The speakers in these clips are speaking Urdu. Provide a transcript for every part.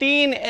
3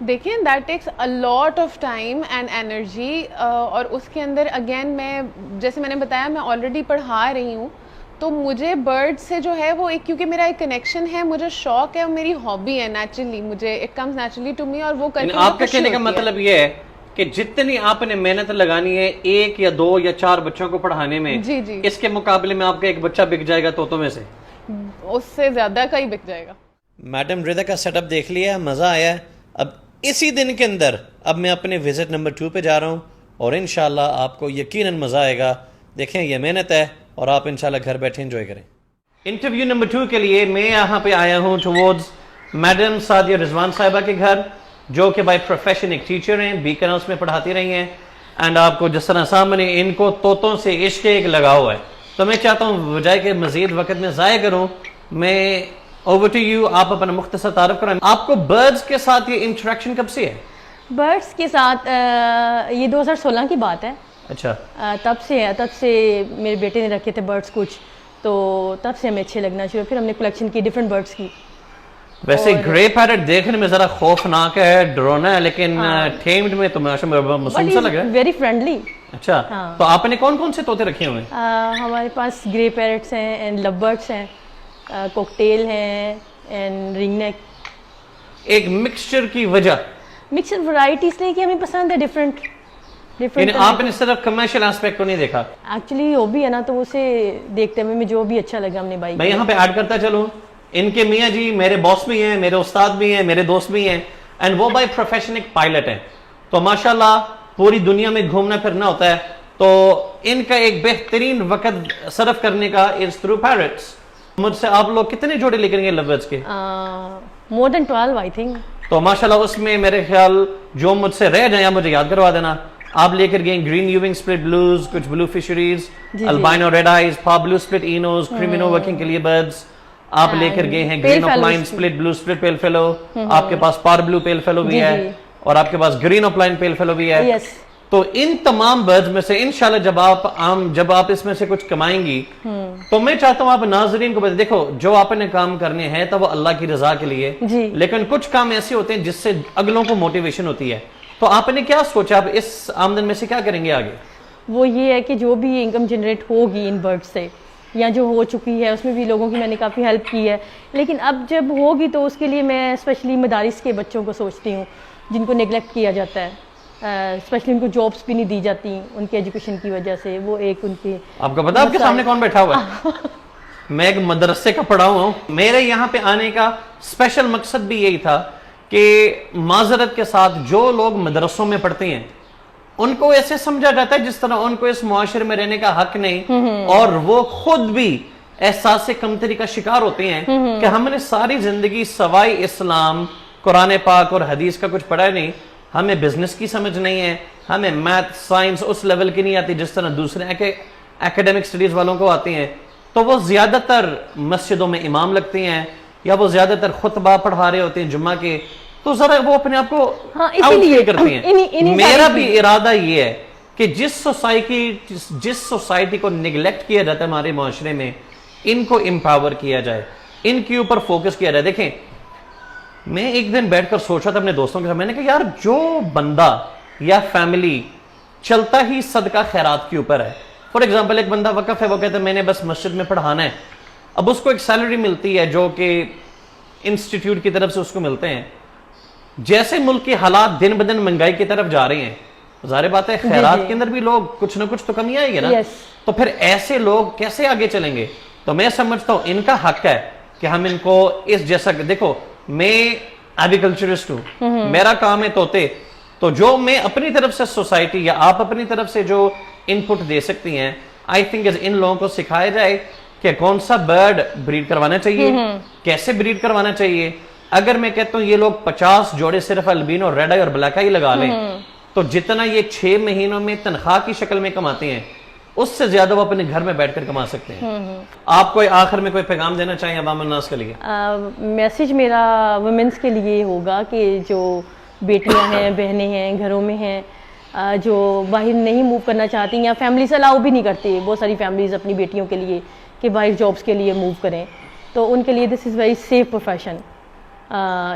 دیکھیں that takes a lot of time and energy, اور اس کے اندر اگین میں جیسے میں نے بتایا میں آلریڈی پڑھا رہی ہوں, تو مجھے برڈ سے جو ہے وہ ایک کیونکہ میرا ایک کنیکشن ہے, مجھے شوق ہے, میری ہابی ہے نیچرلی, مجھے it comes naturally to me, اور وہ آپ کا کہنے کا مطلب یہ ہے کہ جتنی آپ نے محنت لگانی ہے ایک یا دو یا چار بچوں کو پڑھانے میں, جی جی, اس کے مقابلے میں آپ کا ایک بچہ بک جائے گا طوطوں میں سے, اس سے زیادہ کا ہی بک جائے گا. میڈم رضا کا سیٹ اپ دیکھ لیا, مزہ آیا ہے. اب اسی دن کے اندر اب میں اپنے وزٹ نمبر 2 پہ جا رہا ہوں, اور انشاءاللہ آپ کو یقیناً مزہ آئے گا. دیکھیں یہ محنت ہے, اور آپ انشاءاللہ گھر بیٹھے انجوائے کریں. انٹرویو نمبر 2 کے لیے میں یہاں پہ آیا ہوں ٹوورڈز میڈم سعدیہ رضوان صاحبہ کے گھر, جو کہ بائی پروفیشن ایک ٹیچر ہیں, بیکن ہاؤس میں پڑھاتی رہی ہیں. اینڈ آپ کو جس طرح سامنے ان کو طوطوں سے عشق ایک لگاؤ ہے, تو میں چاہتا ہوں بجائے کہ مزید وقت میں ضائع کروں, میں اوور ٹو یو, آپ اپنا مختصر تعارف کریں. آپ کو برڈز کے ساتھ یہ انٹریکشن کب سے ہے؟ برڈس کے ساتھ یہ 2016 کی بات ہے. اچھا, تب سے میرے بیٹے نے رکھے تھے برڈس کچھ, تو تب سے ہمیں اچھے لگنا شروع, پھر ہم نے کلیکشن کی ڈفرینٹ برڈس کی. ویسے گرے پیرٹ دیکھنے میں ذرا خوفناک ہے, ڈرونا ہے, لیکن ٹیمڈ میں تو معصوم سا لگ رہا ہے, ویری فرینڈلی. اچھا, تو آپ نے کون کون سے طوطے رکھے ہوئے ہیں؟ ہمارے پاس گرے پیرٹس ہیں اینڈ لو برڈس ہیں, کوکٹیل ہیں اینڈ رنگ نیک. ایک مکسچر کی وجہ, مکسر ورائٹیز نہیں کہ ہمیں پسند ہے ڈفرینٹ. یعنی آپ نے صرف کمرشل ایسپیکٹ کو نہیں دیکھا, ایکچولی وہ بھی ہے نا, تو اسے دیکھتے ہوئے میں جو بھی اچھا لگا ہم نے بائی. میں یہاں پہ ایڈ کرتا چلوں, ان کے میاں جی میرے باس بھی ہیں, میرے استاد بھی ہیں, میرے دوست بھی ہیں, اینڈ وہ بائی پروفیشن ایک پائلٹ ہیں. تو ماشاءاللہ پوری دنیا میں گھومنا پھرنا ہوتا ہے, تو ان کا ایک بہترین وقت صرف کرنے کا از تھرو پیرٹس. مجھ سے آپ لوگ کتنے جوڑے لے کر گئے لو برڈز کے؟ مور دین 12 آئی تھنک. تو ماشاءاللہ اس میں میرے خیال جو مجھ سے رہ جائیں مجھے یاد کروا دینا. آپ لے کر گئے گرین یوونگ سپلٹ بلوز, کچھ بلو فشریز, البائنو ریڈ آئیز, پا بلو سپلٹ اینوز, کریمینو ورکنگ کے لیے برڈز. آپ لے کر گئے ہیں green opaline split blue split pale fallow, آپ کے پاس پار بلو پیل فیلو بھی ہے, اور آپ کے پاس green opaline pale fallow بھی ہے. تو ان تمام برڈز میں سے انشاءاللہ جب آپ اس میں سے کچھ کمائیں گی, تو میں چاہتا ہوں آپ ناظرین کو بتائیں, دیکھو جو آپ نے کام کرنے ہیں تو وہ اللہ کی رضا کے لیے, لیکن کچھ کام ایسے ہوتے ہیں جس سے اگلوں کو موٹیویشن ہوتی ہے. تو آپ نے کیا سوچا, آپ اس آمدن میں سے کیا کریں گے آگے؟ وہ یہ ہے کہ جو بھی انکم جنریٹ ہوگی ان برڈ سے, یا جو ہو چکی ہے اس میں بھی لوگوں کی میں نے کافی ہیلپ کی ہے, لیکن اب جب ہوگی تو اس کے لیے میں اسپیشلی مدارس کے بچوں کو سوچتی ہوں جن کو نیگلیکٹ کیا جاتا ہے, اسپیشلی ان کو جابس بھی نہیں دی جاتی ان کی ایجوکیشن کی وجہ سے. وہ ایک ان کی, آپ کو پتا آپ کے سامنے کون بیٹھا ہوا ہے؟ میں ایک مدرسے کا پڑھا ہوا ہوں. میرے یہاں پہ آنے کا اسپیشل مقصد بھی یہی تھا کہ معذرت کے ساتھ جو لوگ مدرسوں میں پڑھتے ہیں ان کو ایسے سمجھا جاتا ہے جس طرح ان کو اس معاشرے میں رہنے کا حق نہیں, اور وہ خود بھی احساس کمتری کا شکار ہوتے ہیں کہ ہم نے ساری زندگی سوائے اسلام, قرآن پاک اور حدیث کا کچھ پڑھا نہیں, ہمیں بزنس کی سمجھ نہیں ہے, ہمیں میتھ سائنس اس لیول کی نہیں آتی جس طرح دوسرے ایکیڈیمک سٹڈیز والوں کو آتی ہیں. تو وہ زیادہ تر مسجدوں میں امام لگتے ہیں, یا وہ زیادہ تر خطبہ پڑھا رہے ہوتے ہیں جمعہ کے, تو ذرا وہ اپنے آپ کو آؤٹ فیل کرتی ہیں. میرا بھی ارادہ یہ ہے کہ جس سوسائٹی کو نیگلیکٹ کیا جاتا ہے ہمارے معاشرے میں, ان کو امپاور کیا جائے, ان کے اوپر فوکس کیا جائے. دیکھیں میں ایک دن بیٹھ کر سوچا تھا اپنے دوستوں کے ساتھ, میں نے کہا یار جو بندہ یا فیملی چلتا ہی صدقہ خیرات کے اوپر ہے, فار ایگزامپل ایک بندہ وقف ہے, وہ کہتا ہے میں نے بس مسجد میں پڑھانا ہے, اب اس کو ایک سیلری ملتی ہے جو کہ انسٹیٹیوٹ کی طرف سے اس کو ملتے ہیں. جیسے ملک کے حالات دن بدن مہنگائی کی طرف جا رہے ہیں, ظاہر بات ہے خیرات کے اندر بھی لوگ کچھ نہ کچھ تو کمی آئے گی نا, تو پھر ایسے لوگ کیسے آگے چلیں گے؟ تو میں سمجھتا ہوں ان کا حق ہے کہ ہم ان کو اس جیسا, دیکھو میں ایگریکلچرسٹ ہوں, میرا کام ہے طوطے, تو جو میں اپنی طرف سے سوسائٹی یا آپ اپنی طرف سے جو ان پٹ دے سکتی ہیں, آئی تھنک ان لوگوں کو سکھایا جائے کہ کون سا برڈ بریڈ کروانا چاہیے, کیسے بریڈ کروانا چاہیے. اگر میں کہتا ہوں یہ لوگ 50 جوڑے صرف البینو, ریڈ آئی اور بلیک آئی لگا لیں, تو جتنا یہ 6 مہینوں میں تنخواہ کی شکل میں کماتے ہیں اس سے زیادہ وہ اپنے گھر میں بیٹھ کر کما سکتے ہیں. آپ کوئی آخر میں کوئی پیغام دینا چاہیں عوام الناس کے لیے؟ میسج میرا ویمنس کے لیے ہوگا کہ جو بیٹیاں ہیں, بہنیں ہیں, گھروں میں ہیں, جو باہر نہیں موو کرنا چاہتی یا فیملیز الاؤ بھی نہیں کرتی, بہت ساری فیملیز اپنی بیٹیوں کے لیے کہ باہر جابس کے لیے موو کریں, تو ان کے لیے دس از ویری سیف پروفیشن.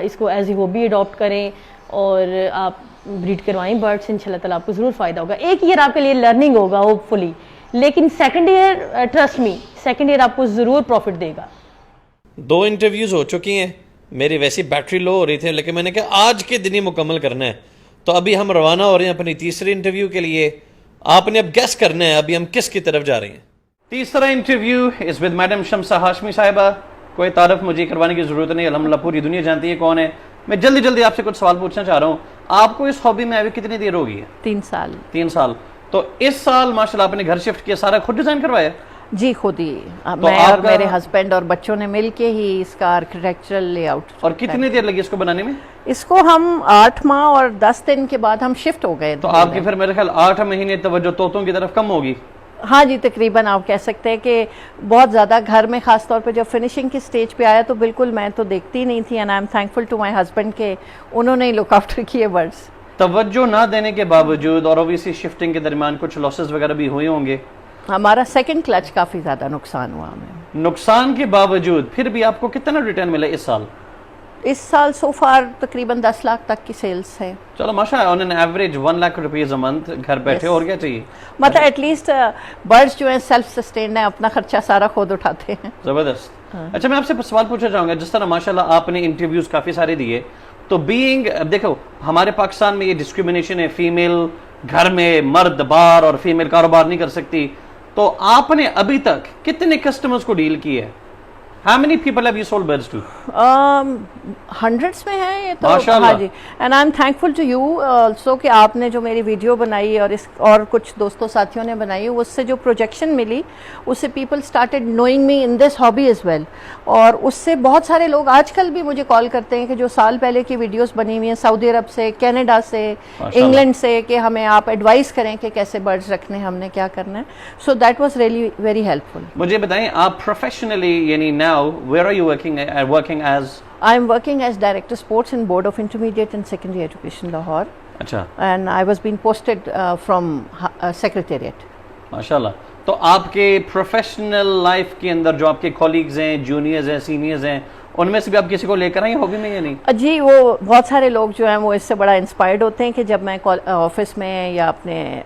اس کو ایز اے ہابی اڈاپٹ کریں, اور آپ بریڈ کروائیں برڈ سے، انشاءاللہ تعالیٰ آپ کو ضرور فائدہ ہوگا. ایک ایئر آپ کے لیے لرننگ ہوگا ہوپ فلی، لیکن second year trust me, second year آپ کو ضرور پروفٹ دے گا. 2 انٹرویوز ہو چکی ہیں، میری ویسی بیٹری لو ہو رہی تھی، لیکن میں نے کہا آج کے دن ہی مکمل کرنا ہے. تو ابھی ہم روانہ ہو رہے ہیں اپنی تیسری انٹرویو کے لیے. آپ نے اب گیس کرنا ہے ابھی ہم کس کی طرف جا رہے ہیں. تیسرا interview is with madam Shamsa Hashmi صاحبہ. کوئی تعارف مجھے کروانے کی ضرورت نہیں، الحمدللہ پوری دنیا جانتی ہے کون ہے. میں جلدی آپ سے کچھ سوال پوچھنا چاہ رہا ہوں. آپ کو اس ہابی میں ابھی کتنی دیر ہو گئی ہے؟ 3 سال. 3 سال. تو اس سال ماشاءاللہ آپ نے گھر شفٹ کیا، سارا خود ڈیزائن کروایا؟ جی خود ہی، میں اور میرے ہسبینڈ اور بچوں نے مل کے ہی اس کا آرکیٹیکچرل لے آؤٹ. اور کتنی دیر لگی اس کو بنانے میں؟ اس کو ہم 8 ماہ اور 10 دن کے بعد ہم شفٹ ہو گئے. تو آپ کی پھر میرے خیال 8 مہینے توجہ طوطوں کی طرف کم ہوگی. ہاں جی تقریباً آپ کہہ سکتے ہیں کہ بہت زیادہ گھر میں، خاص طور پہ جب فنیشنگ کی سٹیج پہ آیا تو بالکل میں تو دیکھتی ہی نہیں تھی. And I am thankful to my husband کہ انہوں نے لک آفٹر کیے برڈس. توجہ نہ دینے کے باوجود اور اوبویسلی شفٹنگ کے درمیان کچھ لاسز وغیرہ بھی ہوئے ہوں گے. ہمارا سیکنڈ کلچ کافی زیادہ نقصان ہوا ہمیں. نقصان کے باوجود پھر بھی آپ کو کتنا ریٹرن ملا اس سال؟ اس سال سو فار تقریباً 10 لاکھ تک کی سیلز ہے. چلو ماشاءاللہ، on an average 1 lakh rupees a month گھر بیٹھے. اور کیا چاہیے؟ مطلب ایٹ لیسٹ برڈز جو ہیں سیلف سسٹینڈ ہیں، اپنا خرچہ سارا خود اٹھاتے ہیں. زبردست. اچھا میں آپ سے سوال پوچھنا چاہوں گا، جس طرح ماشاءاللہ آپ نے انٹرویوز کافی سارے دیے، تو بینگ دیکھو ہمارے پاکستان میں یہ ڈسکریمنیشن ہے، فیمیل گھر میں، مرد باہر اور فیمیل کاروبار نہیں کر سکتی. تو آپ نے ابھی تک کتنے کسٹمرز کو ڈیل کی ہے؟ How many people have you sold birds to? Hundreds میں ہے یہ تو. ماشاءاللہ. ہاں جی. And I am thankful to you also کہ آپ نے جو میری ویڈیو بنائی اور کچھ دوستوں ساتھیوں نے بنائی، اس سے جو پروجیکشن ملی، اس سے پیپل اسٹارٹیڈ نوئنگ می ان دس ہابی ایز ویل. اور اس سے بہت سارے لوگ آج کل بھی مجھے کال کرتے ہیں کہ جو سال پہلے کی ویڈیوز بنی ہوئی ہیں سعودی عرب سے، کینیڈا سے، انگلینڈ سے، کہ ہمیں آپ ایڈوائز کریں کہ کیسے برڈز رکھنے، ہم نے کیا کرنا ہے. So that was really very helpful. مجھے بتائیں آپ پروفیشنلی یعنی now where are you working as? I am working as Director Sports in Board of Intermediate and Secondary Education Lahore. اچھا. And I was being posted from Secretariat. ماشاءاللہ. تو آپ کے پروفیشنل لائف کے اندر جو آپ کے کولیگز ہیں، جونیئرز ہیں، سینئرز ہیں، ان میں سے بھی آپ کسی کو لے کر آئیں ہابی میں یا نہیں؟ جی وہ بہت سارے لوگ جو ہیں وہ اس سے بڑا انسپائرڈ ہوتے ہیں کہ جب میں آفس میں یا اپنے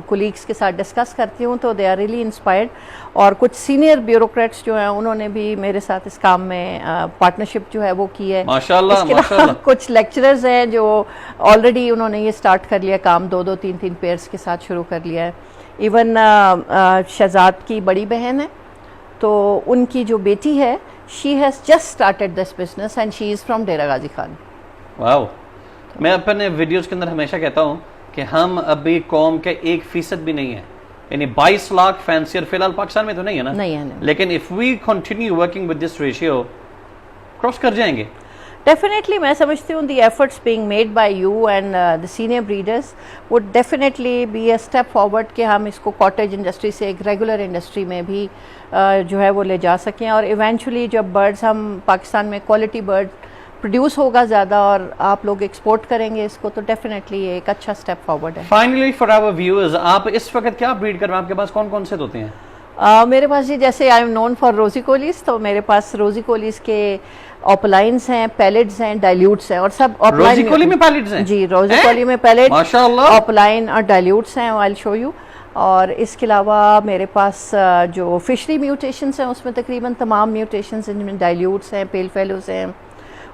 کولیگس کے ساتھ ڈسکس کرتی ہوں تو دے آر ریئلی انسپائرڈ. اور کچھ سینئر بیوروکریٹس جو ہیں انہوں نے بھی میرے ساتھ اس کام میں پارٹنرشپ جو ہے وہ کی ہے. ماشاءاللہ. اس کے علاوہ کچھ لیکچررز ہیں جو آلریڈی انہوں نے یہ اسٹارٹ کر لیا کام، 2 3 پیئرس کے ساتھ شروع کر لیا ہے. ایون شہزاد کی بڑی بہن ہے تو ان کی جو بیٹی ہے، she has just started this business and she is from Dera Ghazi Khan. واو. میں اپنے ویڈیوز کے اندر ہمیشہ کہتا ہوں کہ ہم ابھی قوم کے 1% بھی نہیں ہیں، یعنی 22 لاکھ فینسیئر فی الحال پاکستان میں تو نہیں ہے نا، نہیں ہے. لیکن if we continue working with this ratio cross کر جائیں گے. Definitely میں سمجھتی ہوں the efforts being made by you and the senior breeders would definitely be a step forward کہ ہم اس کو cottage industry سے ایک regular industry میں بھی جو ہے وہ لے جا سکیں. اور ایونچولی جب برڈز ہم پاکستان میں کوالٹی برڈ پروڈیوس ہوگا زیادہ اور آپ لوگ ایکسپورٹ کریں گے اس کو، تو ڈیفینیٹلی ایک اچھا اسٹیپ فارورڈ ہے. فائنلی فار آور ویورز، آپ اس وقت کیا بریڈ کر رہے ہیں؟ آپ کے پاس کون کون سے طوطے ہیں؟ میرے پاس جی جیسے آئی ایم نون فار روزی کولیز، تو میرے پاس روزی کولیز کے اوپلائنس ہیں، پیلٹس ہیں، ڈائلیوٹس ہیں، اور سب روزی کولی میں پیلٹس ہیں؟ جی روزی کولی میں پیلٹ، ماشاءاللہ، اوپلائن اور ڈائلیوٹس ہیں. آئی ول شو یو. اور اس کے علاوہ میرے پاس جو فشری میوٹیشنس ہیں اس میں تقریباً تمام میوٹیشنس ہیں، ڈائلیوٹس ہیں، پیل فیلوز ہیں،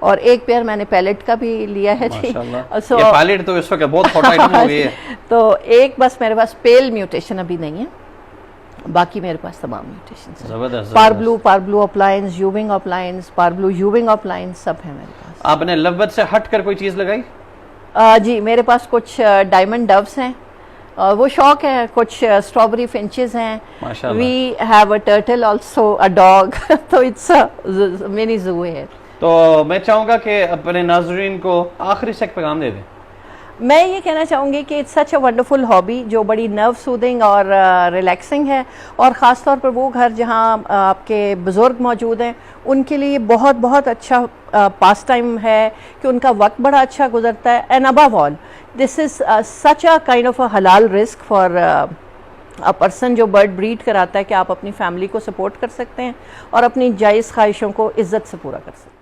اور ایک پیئر میں نے پیلٹ کا بھی لیا ہے. جی یہ پیلٹ تو اس وقت بہت ہاٹ آئٹم ہو گئی ہے. تو ایک بس میرے پاس پیل میوٹیشن ابھی نہیں ہے، باقی میرے پاس تمام میوٹیشنس ہیں. زبردست. پاربلو اپلائنس، یوونگ اپلائنس، پاربلو یوونگ اپلائنس سب ہیں میرے پاس. آپ نے لو برڈ سے ہٹ کر کوئی چیز لگائی؟ جی میرے پاس کچھ ڈائمنڈ ڈوز ہیں، وہ شوق ہے. کچھ اسٹرابری فنچز ہیں. We have a turtle also, a dog. تو اٹس اے منی زو ہے. تو میں چاہوں گا کہ اپنے ناظرین کو آخری سے ایک پیغام دے دیں. میں یہ کہنا چاہوں گی کہ it's such a wonderful hobby جو بڑی نرو سودنگ اور ریلیکسنگ ہے، اور خاص طور پر وہ گھر جہاں آپ کے بزرگ موجود ہیں ان کے لیے بہت بہت اچھا پاس ٹائم ہے کہ ان کا وقت بڑا اچھا گزرتا ہے. And above all this is such a kind of a حلال رزق فار اے پرسن جو برڈ بریڈ کراتا ہے کہ آپ اپنی فیملی کو سپورٹ کر سکتے ہیں اور اپنی جائز خواہشوں کو عزت سے پورا کر سکتے ہیں.